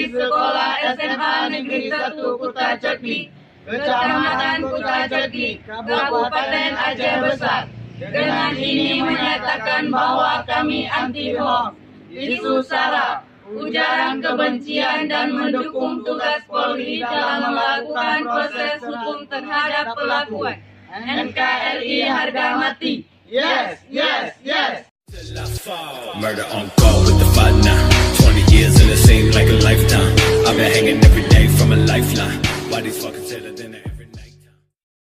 Siswi Sekolah SMA Negeri 1 Kuta Cekli, Kecamatan Kuta Cekli, Kabupaten Aceh Besar. Dengan ini menyatakan bahwa kami anti hoax, isu sara, ujaran kebencian dan mendukung tugas Polri dalam melakukan proses hukum terhadap pelaku. NKRI harga mati. Yes, yes, yes. Murder on call with the fight now. 20 years and it seemed like a lifetime. I've been hanging every day from a lifeline. Why these fuckers tell it then every night?